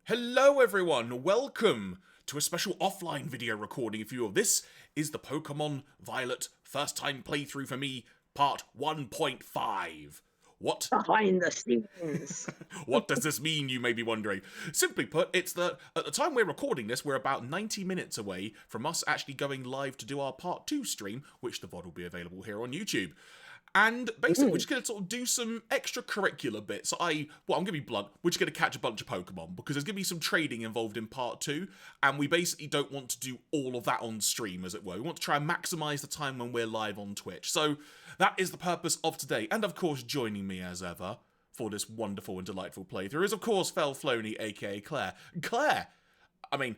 Hello everyone, welcome to a special offline video recording if you will. This is the Pokemon Violet first time playthrough for me, part 1.5. What? Behind the scenes. What does this mean, you may be wondering? Simply put, it's that at the time we're recording this, we're about 90 minutes away from us actually going live to do our part 2 stream, which the VOD will be available here on YouTube. And basically, we're just going to sort of do some extracurricular bits. I'm going to be blunt, we're just going to catch a bunch of Pokemon, because there's going to be some trading involved in part 2, and we basically don't want to do all of that on stream, as it were. We want to try and maximise the time when we're live on Twitch. So, that is the purpose of today. And of course, joining me as ever for this wonderful and delightful playthrough is, of course, Felflowne, aka Claire. Claire! I mean,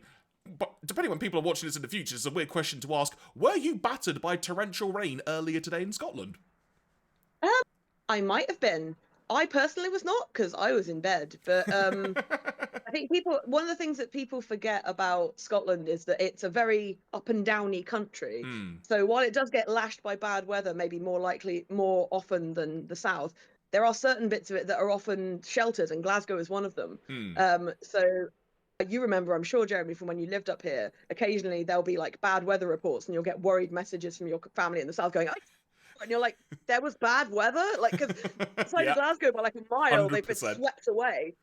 but depending when people are watching this in the future, it's a weird question to ask. Were you battered by torrential rain earlier today in Scotland? I might have been. I personally was not, because I was in bed. But I think one of the things that people forget about Scotland is that it's a very up and downy country. So while it does get lashed by bad weather, maybe more often than the south, there are certain bits of it that are often sheltered, and Glasgow is one of them. So you remember, I'm sure, Jeremy, from when you lived up here, occasionally there'll be like bad weather reports, and you'll get worried messages from your family in the south going, and you're like, there was bad weather? Like, because outside of Glasgow by like a mile, 100%. They've been swept away.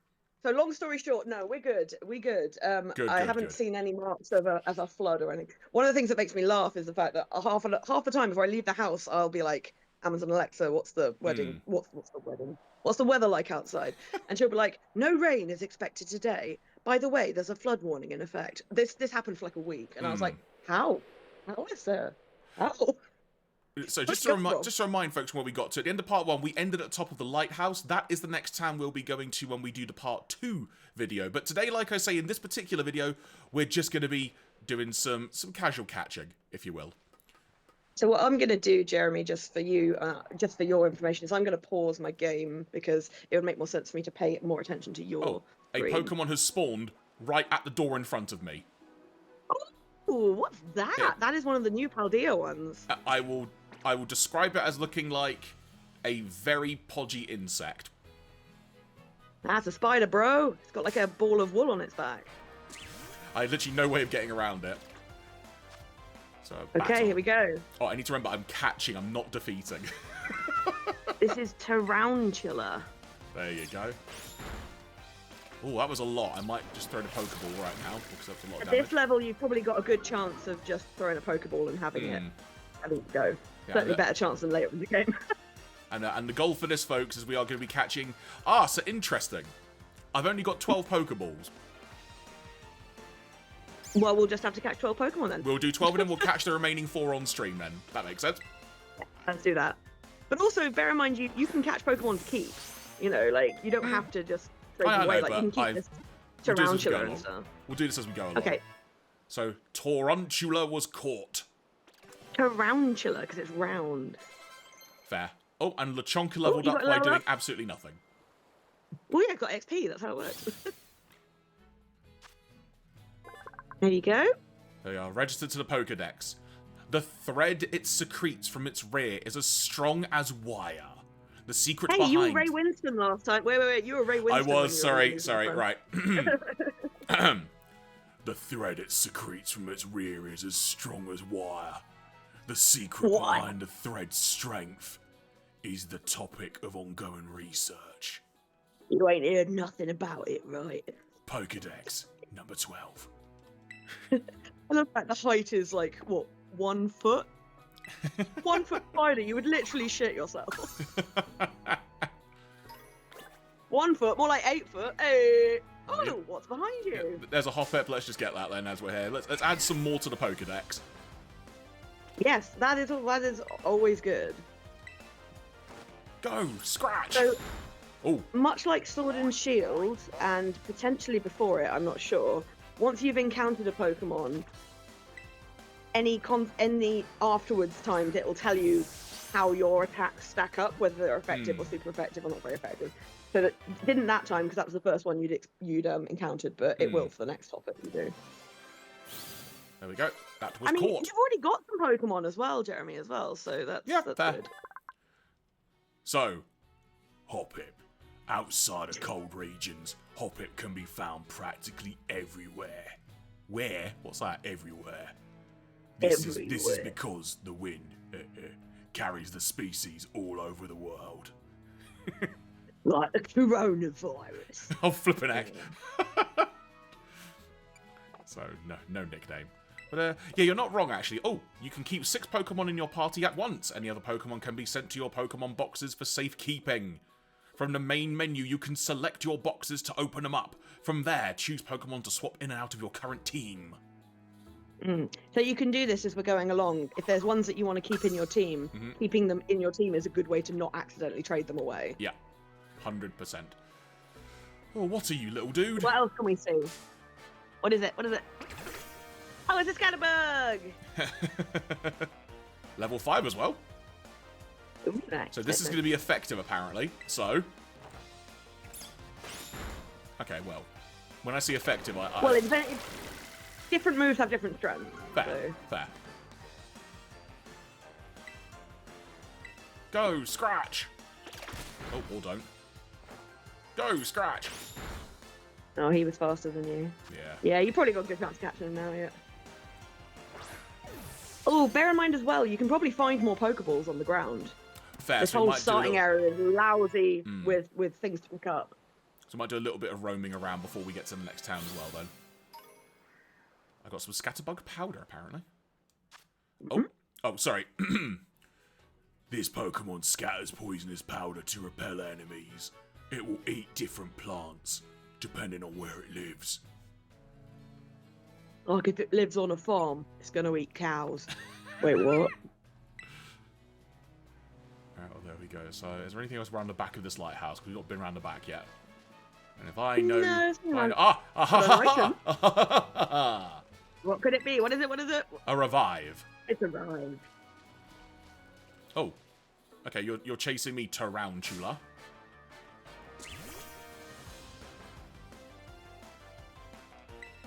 So long story short, no, we're good. We're good. I haven't seen any marks of a flood or anything. One of the things that makes me laugh is the fact that half the time before I leave the house, I'll be like, Amazon Alexa, what's the wedding? What's the wedding? What's the weather like outside? And she'll be like, no rain is expected today. By the way, there's a flood warning in effect. This happened for like a week. And I was like, how? How is there? How? So just to remind folks where we got to, at the end of part 1, we ended at the top of the lighthouse. That is the next town we'll be going to when we do the part 2 video. But today, like I say, in this particular video, we're just going to be doing some casual catching, if you will. So what I'm going to do, Jeremy, just for you, just for your information, is I'm going to pause my game because it would make more sense for me to pay more attention to your screen. A Pokemon has spawned right at the door in front of me. Oh, what's that? Yeah. That is one of the new Paldea ones. I will describe it as looking like a very podgy insect. That's a spider, bro. It's got like a ball of wool on its back. I have literally no way of getting around it. So okay, here we go. Oh, I need to remember I'm catching, I'm not defeating. This is Tarantula. There you go. Oh, that was a lot. I might just throw the Pokeball right now because that's a lot of damage. At this level, you've probably got a good chance of just throwing a Pokeball and having it go. Yeah, certainly better chance than later in the game. And the goal for this, folks, is we are going to be catching... so interesting. I've only got 12 Pokeballs. Well, we'll just have to catch 12 Pokemon then. We'll do 12 and then we'll catch the remaining 4 on stream then. That makes sense. Yeah, let's do that. But also, bear in mind, you can catch Pokemon to keep. You know, like, you don't have to just throw them away. Like, you can keep this Tarantula and stuff. We'll do this as we go along. Okay. So, Tarantula was caught. Tarantula, because it's round. Fair. Oh, and Lechonka leveled up by doing absolutely nothing. Well, yeah, got XP. That's how it works. There you go. There you are. Registered to the Pokedex. The thread it secretes from its rear is as strong as wire. The secret behind... Hey, you were Ray Winston last time. Wait. You were Ray Winston. I was. Sorry, right. The thread it secretes from its rear is as strong as wire. The secret behind the thread's strength is the topic of ongoing research. You ain't heard nothing about it, right? Pokedex, number 12. I love that the height is like, what, 1 foot? 1 foot spider, you would literally shit yourself. 1 foot, more like 8 foot. Hey! Oh, what's behind you? Yeah, there's a Hoppip, let's just get that then as we're here. Let's add some more to the Pokedex. Yes, that is always good. Go, scratch! So, much like Sword and Shield, and potentially before it, I'm not sure, once you've encountered a Pokemon, any afterwards times it will tell you how your attacks stack up, whether they're effective or super effective or not very effective. So that didn't that time, because that was the first one you'd encountered, but it will for the next topic you do. There we go. That was caught. You've already got some Pokemon as well, Jeremy, as well, so that's fair. Good. So, Hoppip, outside of cold regions, Hoppip can be found practically everywhere. Where? What's that? Everywhere. This is because the wind carries the species all over the world. Like a coronavirus. Oh, flippin' heck. So, no nickname. But, yeah, you're not wrong, actually. Oh, you can keep 6 Pokemon in your party at once. Any other Pokemon can be sent to your Pokemon boxes for safekeeping. From the main menu, you can select your boxes to open them up. From there, choose Pokemon to swap in and out of your current team. So you can do this as we're going along. If there's ones that you want to keep in your team, keeping them in your team is a good way to not accidentally trade them away. Yeah, 100%. Oh, what are you, little dude? What else can we see? What is it? What is it? Oh, it's a Scatterbug! Level 5 as well. Ooh, nice. So this is going to be effective, apparently. So... Okay, well. When I see effective, Well, different moves have different strengths. Fair, so. fair. Go, Scratch! Oh, or don't. Go, Scratch! Oh, he was faster than you. Yeah. Yeah, you probably got a good chance catching him now, yeah. Oh, bear in mind as well, you can probably find more Pokeballs on the ground. Fair. This so whole starting area is lousy with things to pick up. So we might do a little bit of roaming around before we get to the next town as well, then. I got some Scatterbug powder, apparently. Oh, sorry. This Pokemon scatters poisonous powder to repel enemies. It will eat different plants, depending on where it lives. Like if it lives on a farm, it's going to eat cows. Wait, what? Alright, well, there we go. So, is there anything else around the back of this lighthouse? Because we've not been around the back yet. And if I know... No, what could it be? What is it? What is it? A revive. It's a revive. Oh. Okay, you're chasing me, Tarantula.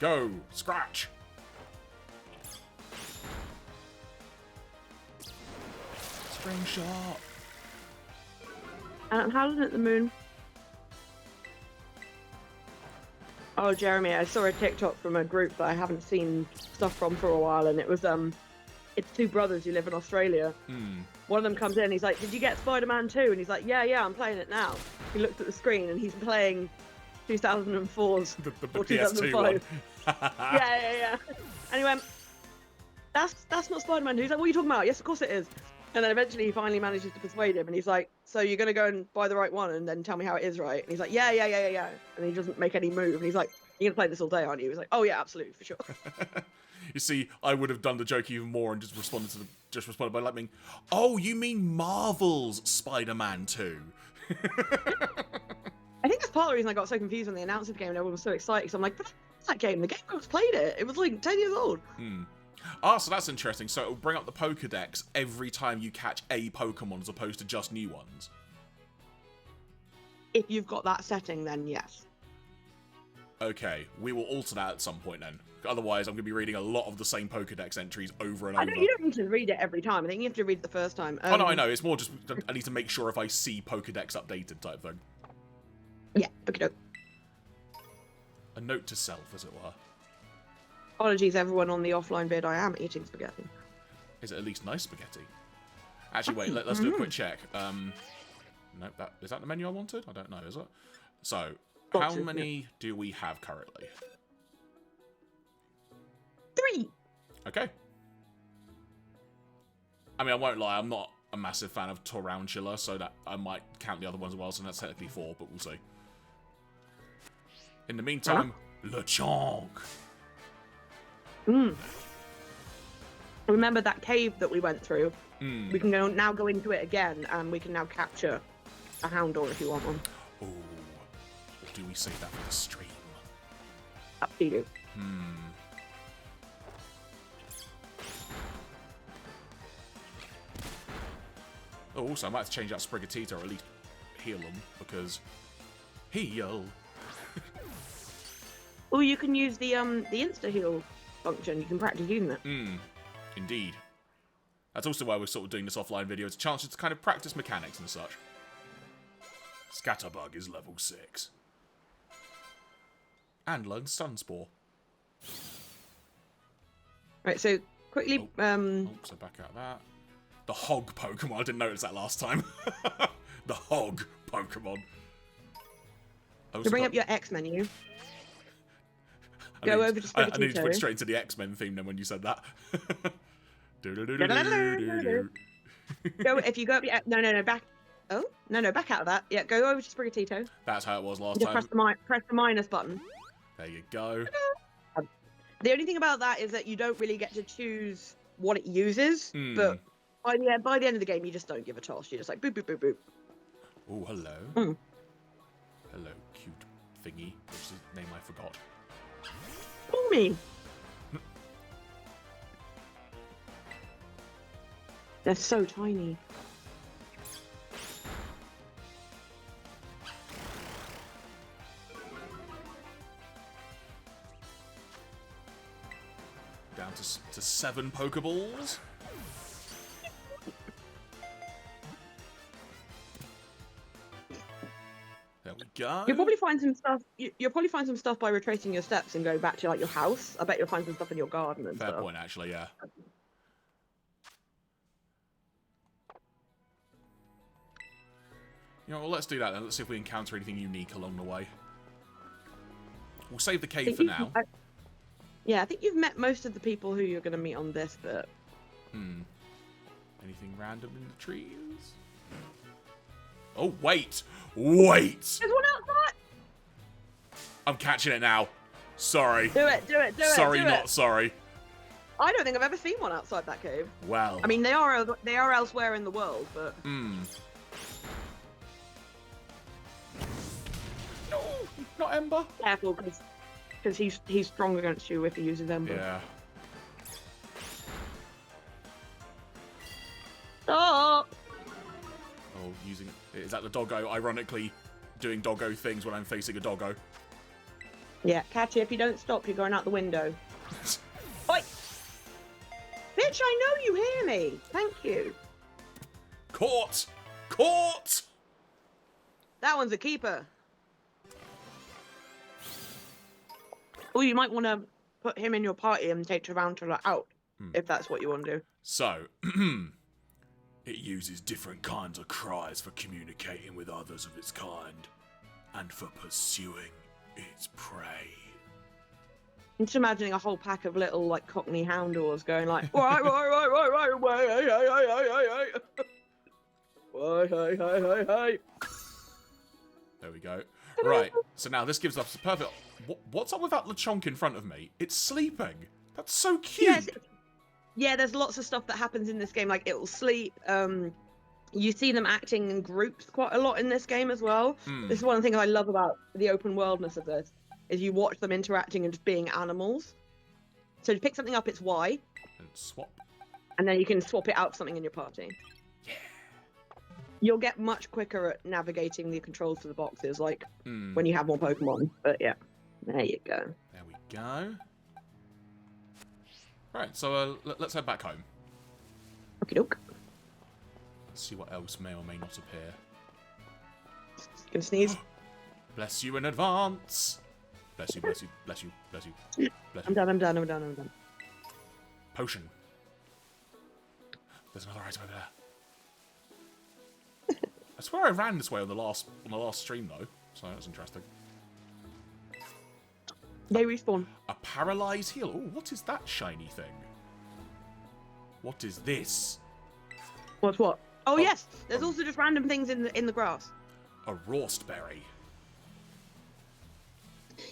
Go! Scratch! Spring shot! How did it the moon? Oh, Jeremy, I saw a TikTok from a group that I haven't seen stuff from for a while, and it was, it's 2 brothers who live in Australia. One of them comes in, and he's like, did you get Spider-Man 2? And he's like, yeah, I'm playing it now. He looks at the screen, and he's playing 2004's the or PS2 2005. one. yeah. And he went, that's not Spider-Man 2. He's like, what are you talking about? Yes, of course it is. And then eventually he finally manages to persuade him, and he's like, so you're going to go and buy the right one and then tell me how it is, right? And he's like, yeah. And he doesn't make any move, and he's like, you're going to play this all day, aren't you? He's like, oh yeah, absolutely, for sure. You see, I would have done the joke even more and just responded by like, oh, you mean Marvel's Spider-Man 2? I think that's part of the reason I got so confused when they announced the game and everyone was so excited. So I'm like, but that's that game. The game I was played it. It was like 10 years old. Ah, so that's interesting. So it'll bring up the Pokedex every time you catch a Pokemon as opposed to just new ones. If you've got that setting, then yes. Okay, we will alter that at some point then. Otherwise, I'm going to be reading a lot of the same Pokedex entries over and over. You don't need to read it every time. I think you have to read it the first time. Oh, no, I know. It's more just I need to make sure if I see Pokedex updated type thing. Yeah, okay. A note to self, as it were. Apologies, everyone on the offline vid. I am eating spaghetti. Is it at least nice spaghetti? Actually, wait. Let's do a quick check. No, is that the menu I wanted? I don't know. Is it? So, how many do we have currently? 3. Okay. I mean, I won't lie. I'm not a massive fan of Tarantula, so that I might count the other ones as well. So that's technically 4, but we'll see. In the meantime, Lechonk. Remember that cave that we went through? We can now go into it again, and we can now capture a Houndour if you want one. Oh, or do we save that for the stream? Up to you. Oh, also, I might have to change out Sprigatito or at least heal him, because... Heal! Oh, you can use the insta-heal function. You can practice using it. Indeed. That's also why we're sort of doing this offline video. It's a chance to kind of practice mechanics and such. Scatterbug is level 6. And learn Sunspore. Right, so quickly... Oh, so back out of that. The Hog Pokemon. I didn't notice that last time. The Hog Pokemon. To bring up your X menu, go over to Sprigatito. I needed to put straight into the X-Men theme then when you said that. Go, if you go up your... No, back... Oh, no, back out of that. Yeah, go over to Sprigatito. That's how it was last Just time. press the minus button. There you go. The only thing about that is that you don't really get to choose what it uses, but by the end of the game, you just don't give a toss. You're just like, boop, boop, boop, boop. Oh, hello. Hello, cute thingy. Which is the name I forgot. Pull me. They're so tiny. Down to 7 Pokeballs. There we go. You'll probably find some stuff. You'll probably find some stuff by retracing your steps and going back to like your house. I bet you'll find some stuff in your garden and Fair stuff. point, actually. Yeah. You know, well, let's do that then. Let's see if we encounter anything unique along the way. We'll save the cave for now. Yeah, I think you've met most of the people who you're going to meet on this bit. Anything random in the trees? Oh, wait! Wait! There's one outside! I'm catching it now. Sorry. Do it. Sorry, not sorry. I don't think I've ever seen one outside that cave. Well. I mean, they are elsewhere in the world, but... No, not Ember. Careful, because he's strong against you if he uses Ember. Yeah. Stop! Oh, is that the doggo? Ironically, doing doggo things when I'm facing a doggo. Yeah, catch it. If you don't stop, you're going out the window. Oi! Bitch, I know you hear me. Thank you. Caught! Caught! That one's a keeper. Or you might want to put him in your party and take Tarantula out, if that's what you want to do. So, it uses different kinds of cries for communicating with others of its kind, and for pursuing its prey. I'm just imagining a whole pack of little, like, Cockney houndors going like, right. There we go. Right, so now this gives us a perfect... What's up with that Lechonk in front of me? It's sleeping. That's so cute. Yes. Yeah, there's lots of stuff that happens in this game. Like, it will sleep. You see them acting in groups quite a lot in this game as well. This is one of the things I love about the open worldness of this, is you watch them interacting and just being animals. So to pick something up, it's Y. And swap. And then you can swap it out for something in your party. Yeah. You'll get much quicker at navigating the controls for the boxes, like when you have more Pokemon. But yeah, there you go. There we go. Right, so let's head back home. Okie doke. Let's see what else may or may not appear. Gonna sneeze. Bless you in advance. Bless you, bless you, bless you, bless you, bless you. I'm done. Potion. There's another item over there. I swear I ran this way on the last stream though, so that's interesting. They respawn. A paralyzed heal. Oh, what is that shiny thing? What is this? What's what? Oh yes, there's also just random things in the grass. A Rawstberry.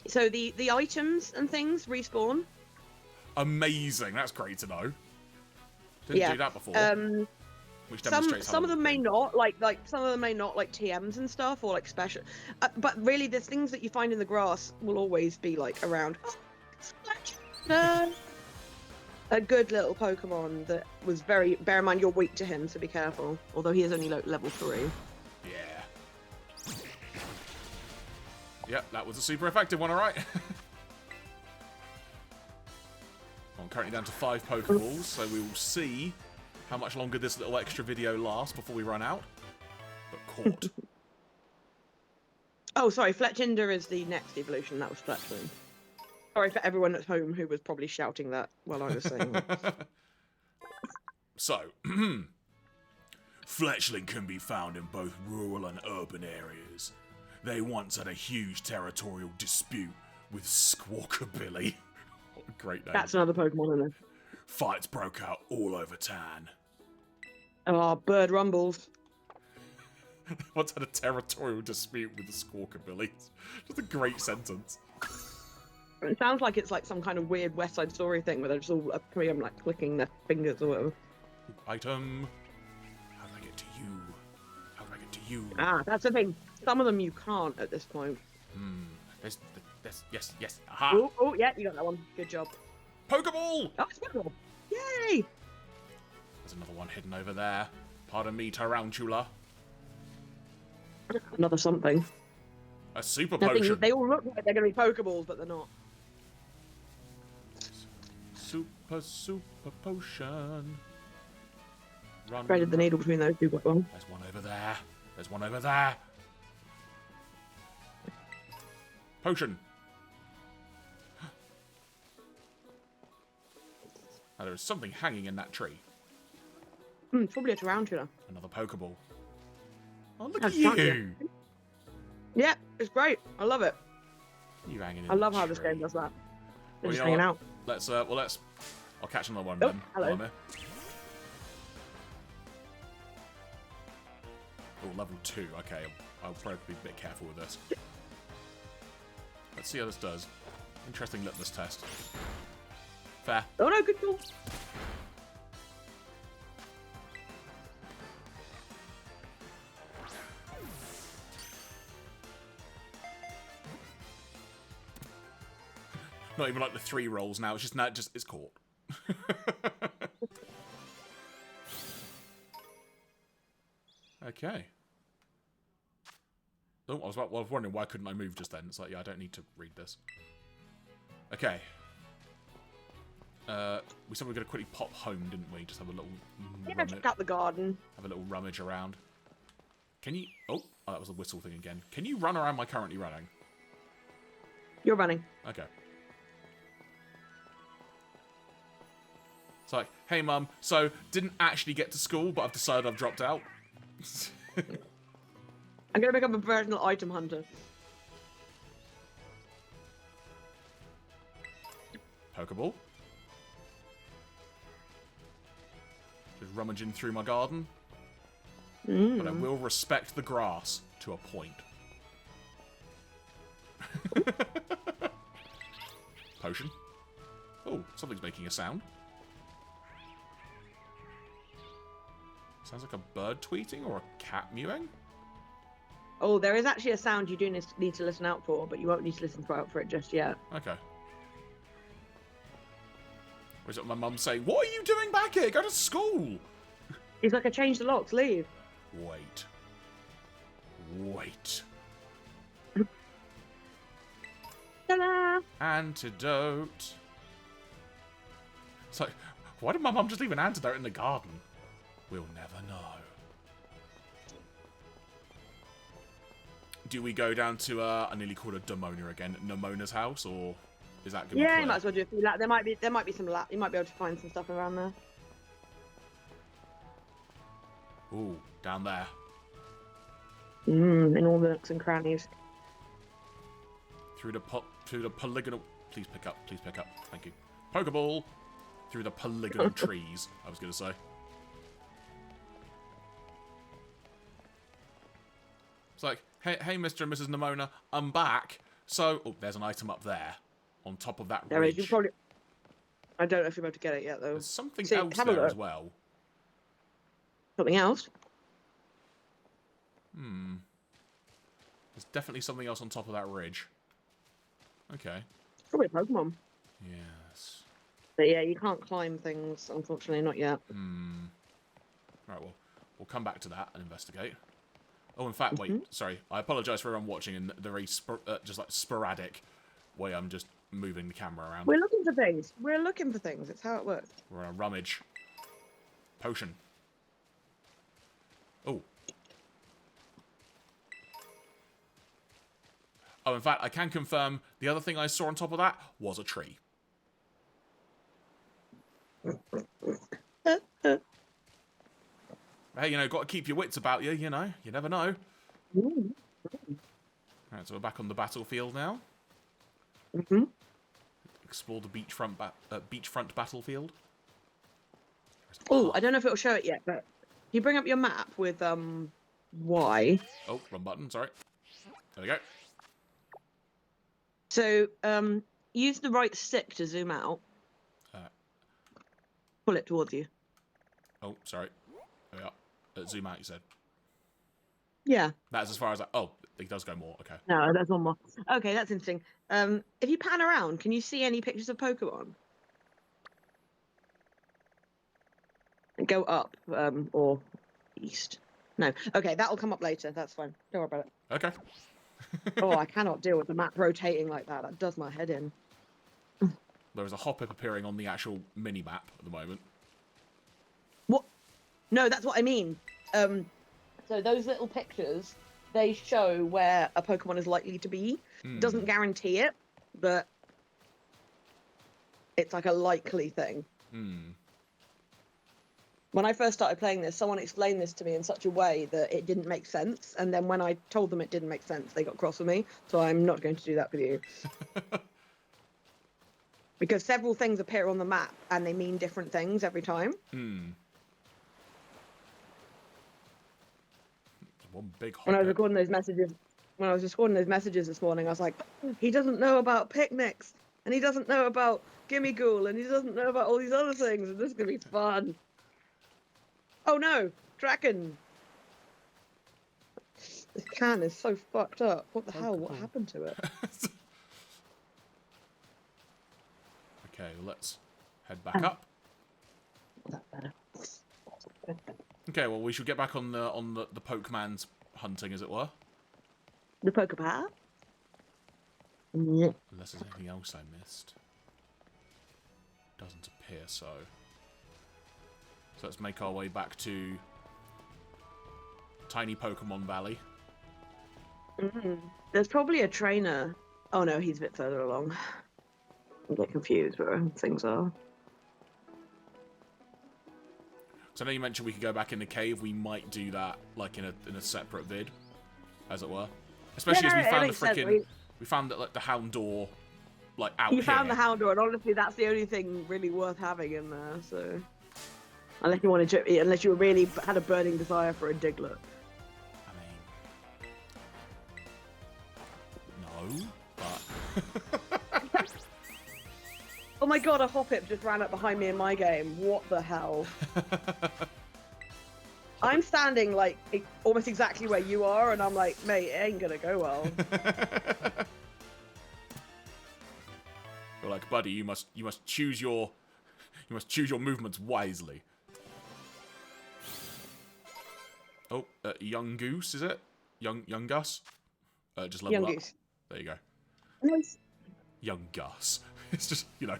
So the items and things respawn. Amazing. That's great to know. Didn't do that before. Which demonstrates some of them may not like some of them may not like TMs and stuff or like special, but really there's things that you find in the grass will always be like around. A good little Pokemon that was very. Bear in mind you're weak to him, so be careful. Although he is only like level 3. Yeah. Yep, that was a super effective one, alright. I'm currently down to 5 Pokeballs, so we will see how much longer this little extra video lasts before we run out. But caught. Oh, sorry, Fletchinder is the next evolution. That was Fletchling. Sorry for everyone at home who was probably shouting that while I was saying that. So, fletchling can be found in both rural and urban areas. They once had a huge territorial dispute with Squawkabilly. What a great name. That's another Pokemon, isn't it? Fights broke out all over town. Oh, bird rumbles. Once had a territorial dispute with the Squawkabilly. Just a great sentence. It sounds like it's like some kind of weird West Side Story thing where they're just all like clicking their fingers or whatever. Item. How do I get to you? How do I get to you? Ah, that's the thing. Some of them you can't at this point. There's, yes. Aha. Oh, yeah, you got that one. Good job. Pokeball! Oh, it's Pokeball. Yay! There's another one hidden over there. Pardon me, Tarantula. Another something. A super The thing is, potion. they all look like they're going to be Pokeballs, but they're not. Super potion. Run. Threaded the needle between those two quite well. There's one over there. There's one over there. Potion. Now, there is something hanging in that tree. It's probably a Tarantula. Another Pokeball. Oh, look That's at you! Tarantula. Yeah, it's great. I love it. You hanging in I love the how this tree. game does that. They're Well, just you know hanging what? out. Let's. I'll catch another one Oh, then. hello. while I'm here. Oh, level 2. Okay, I'll probably be a bit careful with this. Let's see how this does. Interesting litmus test. Fair. Oh no, good call. Not even like the 3 rolls now. It's just now. It's caught. Okay. Oh, I was wondering why couldn't I move just then. It's like, yeah, I don't need to read this. Okay. We said we were going to quickly pop home, didn't we? Just have a little Check out the garden. have a little rummage around. Can you... Oh, that was a whistle thing again. Can you run or am I currently running? You're running. Okay. It's like, hey, Mum, so didn't actually get to school, but I've decided I've dropped out. I'm going to become a professional item hunter. Pokeball. Just rummaging through my garden. But I will respect the grass to a point. Potion. Oh, something's making a sound. Sounds like a bird tweeting or a cat mewing. Oh, there is actually a sound you do need to listen out for, but you won't need to listen out for it just yet. Okay. Or is it my mum saying, "What are you doing back here? Go to school!" He's like, I changed the locks, leave. Wait. Wait. Ta-da! Antidote. It's like, why did my mum just leave an antidote in the garden? We'll never know. Do we go down to, I nearly called her Demona again, Nemona's house, or is that going to be Yeah, you might as well do a few laps. There might be some laps. You might be able to find some stuff around there. Ooh, down there. In all the nooks and crannies. Through the polygonal... Please pick up, thank you. Pokeball! Through the polygonal trees, I was going to say. It's like, hey, Mr. and Mrs. Nemona, I'm back. So, oh, there's an item up there, on top of that There ridge. is. You probably. I don't know if you're about to get it yet, though. There's something See, else have a there look. as well. Something else? There's definitely something else on top of that ridge. Okay. Probably a Pokemon. Yes. But yeah, you can't climb things, unfortunately, not yet. Right, well, we'll come back to that and investigate. Oh, in fact, wait, sorry. I apologise for everyone watching in the very just like sporadic way I'm just moving the camera around. We're looking for things. We're looking for things. It's how it works. We're on a rummage. Potion. Oh. Oh, in fact, I can confirm the other thing I saw on top of that was a tree. Hey, you know, got to keep your wits about you, you know. You never know. Alright, so we're back on the battlefield now. Explore the beachfront battlefield. Oh, I don't know if it'll show it yet, but you bring up your map with Y. Oh, wrong button, sorry. There we go. So use the right stick to zoom out. Pull it towards you. Oh, sorry. There we are. Zoom out, you said. Yeah. That's as far as I... Oh, it does go more. Okay. No, there's one more. Okay, that's interesting. If you pan around, can you see any pictures of Pokemon? And go up or east. No. Okay, that'll come up later. That's fine. Don't worry about it. Okay. Oh, I cannot deal with the map rotating like that. That does my head in. There is a Hoppip appearing on the actual mini-map at the moment. What? No, that's what I mean. So those little pictures, they show where a Pokemon is likely to be. Doesn't guarantee it, but it's like a likely thing. When I first started playing this, someone explained this to me in such a way that it didn't make sense. And then when I told them it didn't make sense, they got cross with me. So I'm not going to do that with you. Because several things appear on the map and they mean different things every time. One big Hoppip. When I was recording those messages this morning, I was like, he doesn't know about picnics, and he doesn't know about Gimmighoul, and he doesn't know about all these other things, and this is going to be fun. Oh no, Draken! This can is so fucked up. What the hell? What happened to it? Okay, well, let's head back up. That's better. Okay, well, we should get back on the Pokemon's hunting, as it were. The Pokepad? Unless there's anything else I missed. Doesn't appear so. So let's make our way back to Tiny Pokemon Valley. There's probably a trainer. Oh no, he's a bit further along. I get confused where things are. So I know you mentioned we could go back in the cave. We might do that, like, in a separate vid, as it were. Especially as we found the freaking... We found that, like, the Houndour, like, out here. You found the Houndour, and honestly, that's the only thing really worth having in there, so... Unless you wanted to... Unless you really had a burning desire for a Diglett. I mean... No, but... Oh my god, a Hoppip just ran up behind me in my game. What the hell? I'm standing, like, almost exactly where you are, and I'm like, mate, it ain't gonna go well. You're like, buddy, you must choose your movements wisely. Oh, young Goose, is it? Young Gus? Just level Young up. Goose. There you go. Nice. Young Gus. It's just, you know.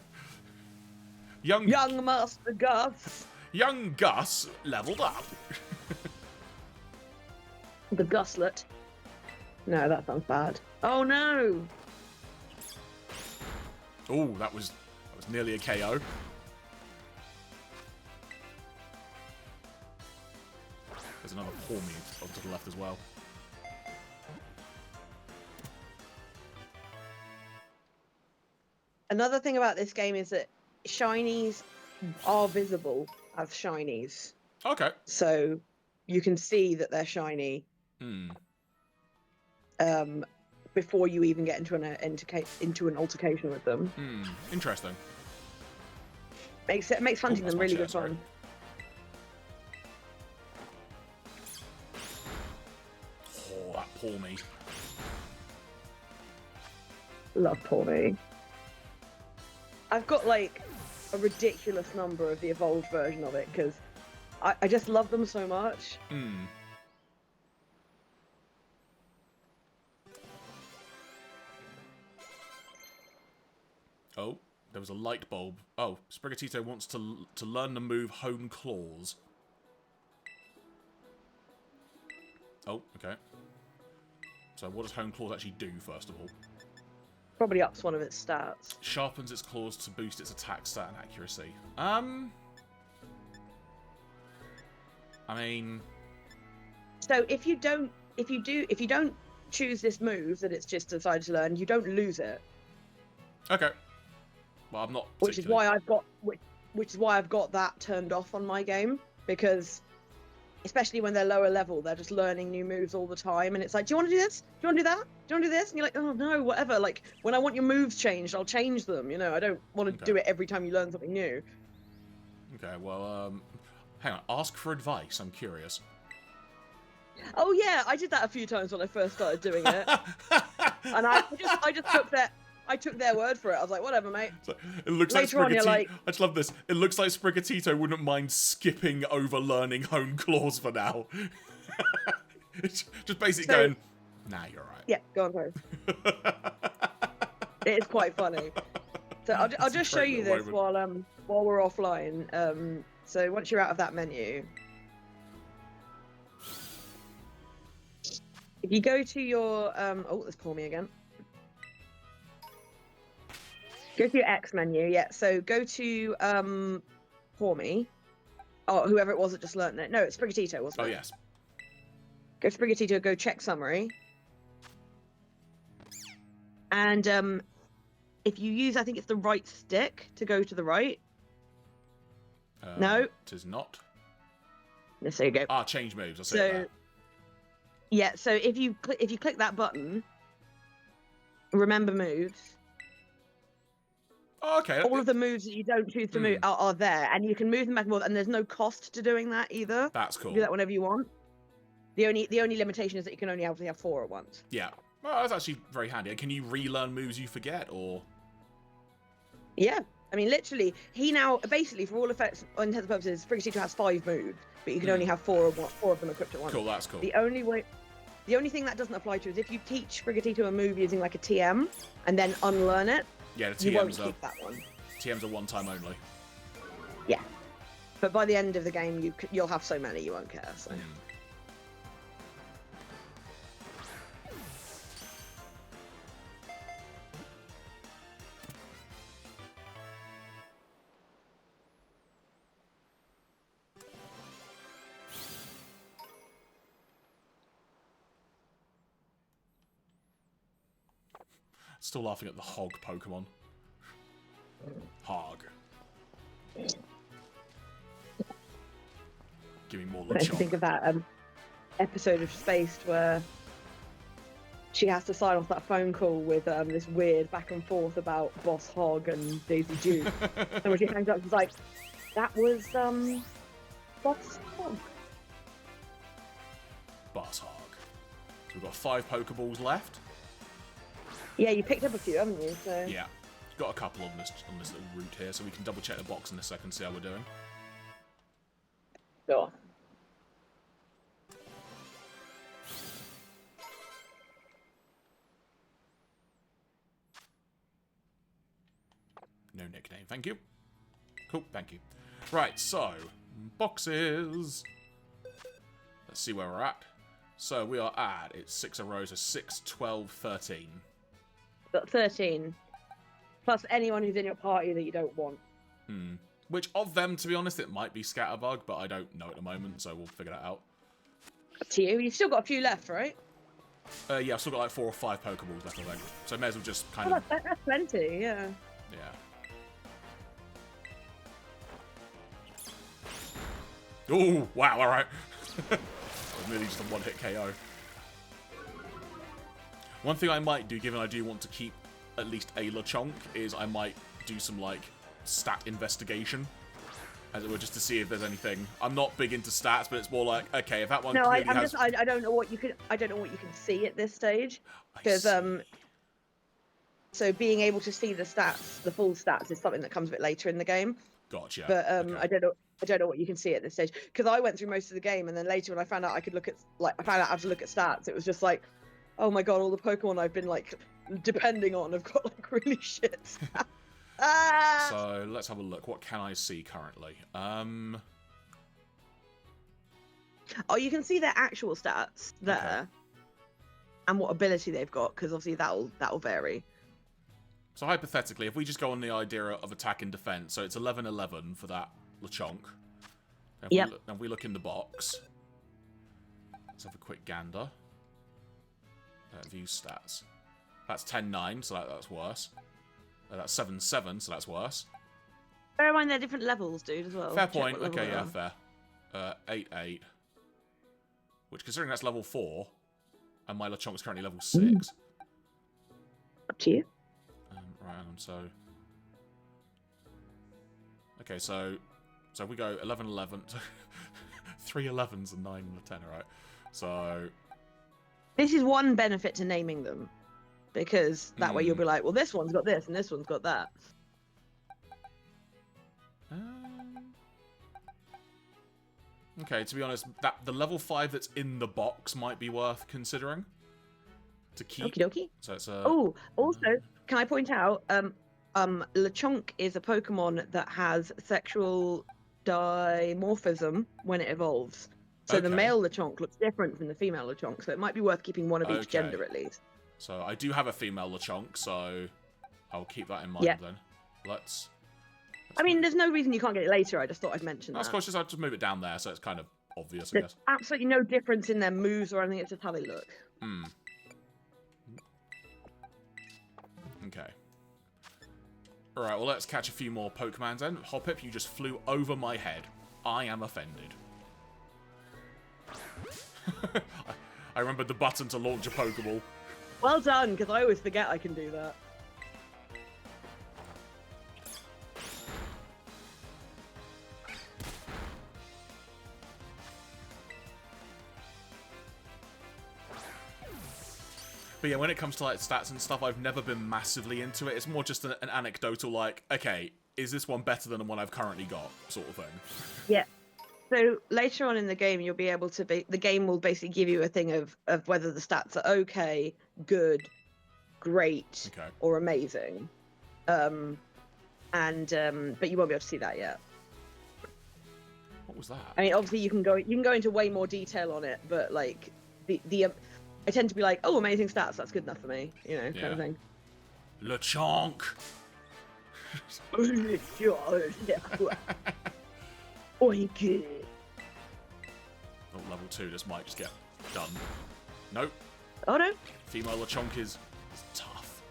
Young Master Gus. Young Gus leveled up. The Guslet. No, that sounds bad. Oh no! Oh, that was nearly a KO. There's another Pawmi up to the left as well. Another thing about this game is that shinies are visible as shinies. Okay. So you can see that they're shiny before you even get into an altercation with them. Interesting. Makes hunting them really good fun. Oh, that Pawmi. Love Pawmi. I've got like a ridiculous number of the evolved version of it because I just love them so much. Oh, there was a light bulb. Oh, Sprigatito wants to learn the move Hone Claws. Oh, okay. So what does Hone Claws actually do, first of all? Probably ups one of its stats. Sharpens its claws to boost its attack stat and accuracy. I mean... So if you don't choose this move that it's just decided to learn, you don't lose it. Okay. Well, I'm not. Which is why I've got that turned off on my game, because especially when they're lower level, they're just learning new moves all the time, and it's like, do you want to do this? Do you want to do that? Do you want to do this? And you're like, oh no, whatever. Like, when I want your moves changed, I'll change them. You know, I don't want to do it every time you learn something new. Okay, well, hang on. Ask for advice. I'm curious. Oh yeah, I did that a few times when I first started doing it, and I just took their word for it. I was like, whatever, mate. So, it looks Later like on, you're like... I just love this. It looks like Sprigatito wouldn't mind skipping over learning Hone Claws for now. It's just basically going, nah, you're right. Yeah, go on, sorry. It is quite funny. So I'll just show you this while we're offline. So once you're out of that menu, if you go to your oh, let's call me again. Go to your X menu, yeah. So go to pour me, or whoever it was that just learned it. No, it's Sprigatito, wasn't it? Oh yes. Go to Sprigatito, go check summary, and if you use, I think it's the right stick to go to the right. No, it is not. Yes, there you go. Ah, change moves. I see that. Yeah, so if you click that button, remember moves. Oh, okay. All of the moves that you don't choose to move are there, and you can move them back and forth, and there's no cost to doing that either. That's cool. You do that whenever you want. The only limitation is that you can only have 4 at once. Yeah. Well, that's actually very handy. Can you relearn moves you forget, or? Yeah. I mean, literally, he now, basically, for all intents and purposes, Sprigatito has 5 moves, but you can only have 4 of them equipped at once. Cool, that's cool. The only thing that doesn't apply to is if you teach Sprigatito a move using like a TM and then unlearn it. Yeah, the you won't keep that one. TMs are one time only. Yeah, but by the end of the game, you'll have so many you won't care. So. Still laughing at the hog Pokemon. Hog. Give me more I think of that episode of Spaced where she has to sign off that phone call with this weird back and forth about Boss Hog and Daisy Duke. And when she hangs up, she's like, that was Boss Hog. Boss Hog. So we've got 5 Pokeballs left. Yeah, you picked up a few, haven't you? So. Yeah. Got a couple on this little route here, so we can double check the box in a second, see how we're doing. Sure. No nickname, thank you. Cool, thank you. Right, so, boxes. Let's see where we're at. So we are at, it's 6 a row, so 6, 12, 13. Got 13. Plus anyone who's in your party that you don't want. Which of them, to be honest, it might be Scatterbug, but I don't know at the moment, so we'll figure that out. Up to you. You've still got a few left, right? Yeah, I've still got like 4 or 5 Pokeballs left, I think. So I may as well just kind of... That's plenty, yeah. Yeah. Oh, wow, alright. That was nearly just a one-hit KO. One thing I might do, given I do want to keep at least a Lechonk, is I might do some, like, stat investigation. As it were, just to see if there's anything. I'm not big into stats, but it's more like, okay, if that one I don't know what you can see at this stage. Because so being able to see the stats, the full stats, is something that comes a bit later in the game. Gotcha. But okay. I don't know what you can see at this stage. Because I went through most of the game, and then later when I found out I found out how to look at stats, it was just like, oh my god, all the Pokemon I've been like depending on have got like really shit stats. So let's have a look. What can I see currently? Oh, you can see their actual stats there. and what ability they've got, because obviously that'll vary. So hypothetically, if we just go on the idea of attack and defense, so it's 11-11 for that Lechonk. If we look in the box, let's have a quick gander. View stats. That's 10-9, so that's worse. That's 7-7, so that's worse. Bear in mind they're different levels, dude, as well. Fair point. Okay, yeah, fair. 8-8. Which, considering that's level 4, and my Lechonk is currently level 6. Up to you. Right, so... Okay, so we go 11-11. 3 11s and 9 and a 10, right? So... This is one benefit to naming them. Because that way you'll be like, well, this one's got this, and this one's got that. Okay, to be honest, the level 5 that's in the box might be worth considering. To keep. Okie dokie. So it's Oh, also, can I point out, Lechonk is a Pokemon that has sexual dimorphism when it evolves. So the male Lechonk looks different from the female Lechonk, so it might be worth keeping one of each gender at least. So I do have a female Lechonk, so I'll keep that in mind then. Let's I mean, there's no reason you can't get it later. I just thought I'd mention that. Of course, I'll just move it down there, so it's kind of obvious, I guess. Absolutely no difference in their moves or anything. It's just how they look. Okay. Alright, well, let's catch a few more Pokemon then. Hoppip, you just flew over my head. I am offended. I remembered the button to launch a Pokeball. Well done, because I always forget I can do that. But yeah, when it comes to like stats and stuff, I've never been massively into it. It's more just an anecdotal, like, okay, is this one better than the one I've currently got, sort of thing. Yeah. So later on in the game, you'll be able to the game will basically give you a thing of whether the stats are okay, good, great, or amazing. But you won't be able to see that yet. What was that? I mean, obviously you can go into way more detail on it, but like I tend to be like, oh, amazing stats, that's good enough for me, you know, kind of thing. Lechonk. Oink. Oh, level 2, this might just get done. Nope. Oh no. Female Lechonk is tough.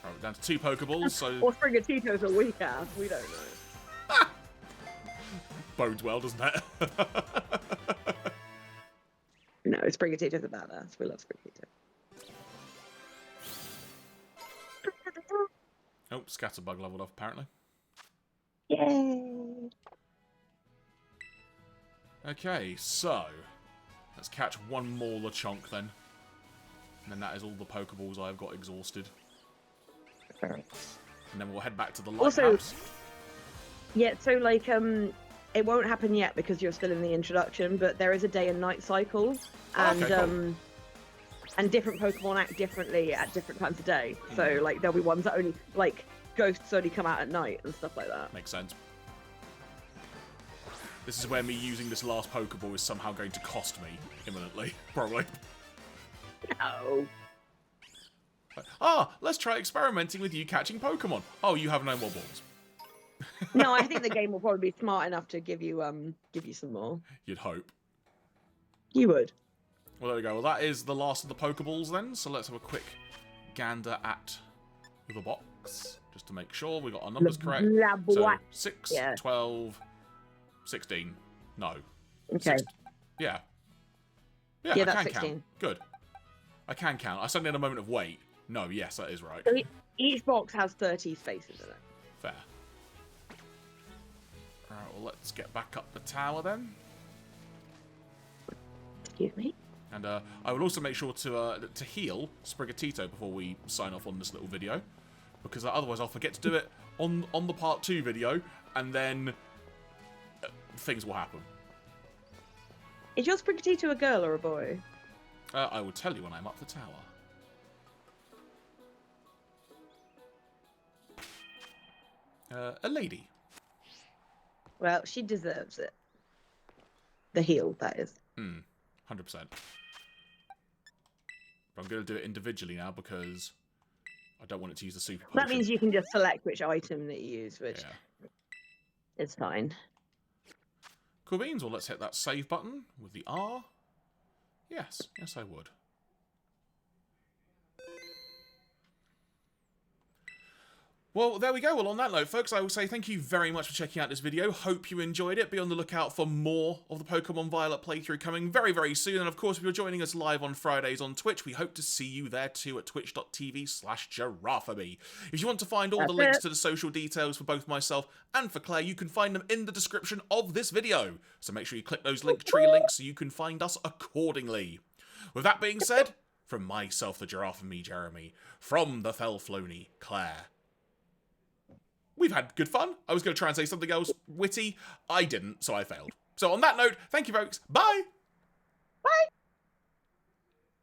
Right, we're down to 2 Pokeballs, so... Or Sprigatito's a weak ass, we don't know. Bodes well, doesn't it? No, Sprigatito's a badass. We love Sprigatito. Oh, Scatterbug leveled up, apparently. Yay! Okay, so... let's catch one more Lechonk, then. And then that is all the Pokeballs I've got exhausted. And then we'll head back to the lighthouse. Also, yeah, so, like, it won't happen yet because you're still in the introduction, but there is a day and night cycle, and cool. And different Pokemon act differently at different times of day. So like there'll be ones that only like ghosts only come out at night and stuff like that. Makes sense. This is where me using this last Pokeball is somehow going to cost me imminently, probably. No. Let's try experimenting with you catching Pokemon. Oh, you have no more balls. No, I think the game will probably be smart enough to give you some more. You'd hope. You would. Well, there we go. Well, that is the last of the Pokeballs then. So let's have a quick gander at the box just to make sure we got our numbers correct. So 6, 12, 16. No. Okay. Yeah, Yeah, I that's can 16. count. Good. I can count. I suddenly had a moment of wait. No, yes, that is right. So each box has 30 spaces in it. Fair. Alright, well, let's get back up the tower then. Excuse me. And I will also make sure to heal Sprigatito before we sign off on this little video, because otherwise I'll forget to do it on the part 2 video, and then things will happen. Is your Sprigatito a girl or a boy? I will tell you when I'm up the tower. A lady. Well, she deserves it. The heal, that is. 100%. But I'm going to do it individually now because I don't want it to use the super potion. That means you can just select which item that you use, which is fine. Cool beans. Well, let's hit that save button with the R. Yes. Yes, I would. Well, there we go. Well, on that note, folks, I will say thank you very much for checking out this video. Hope you enjoyed it. Be on the lookout for more of the Pokemon Violet playthrough coming very, very soon. And, of course, if you're joining us live on Fridays on Twitch, we hope to see you there too at twitch.tv/Jeraffemy. If you want to find all the links to the social details for both myself and for Claire, you can find them in the description of this video. So make sure you click those Linktree links so you can find us accordingly. With that being said, from myself, the Jeraffemy Jeremy, from the Felflowne, Claire, we've had good fun. I was going to try and say something else witty. I didn't, so I failed. So on that note, thank you, folks. Bye! Bye!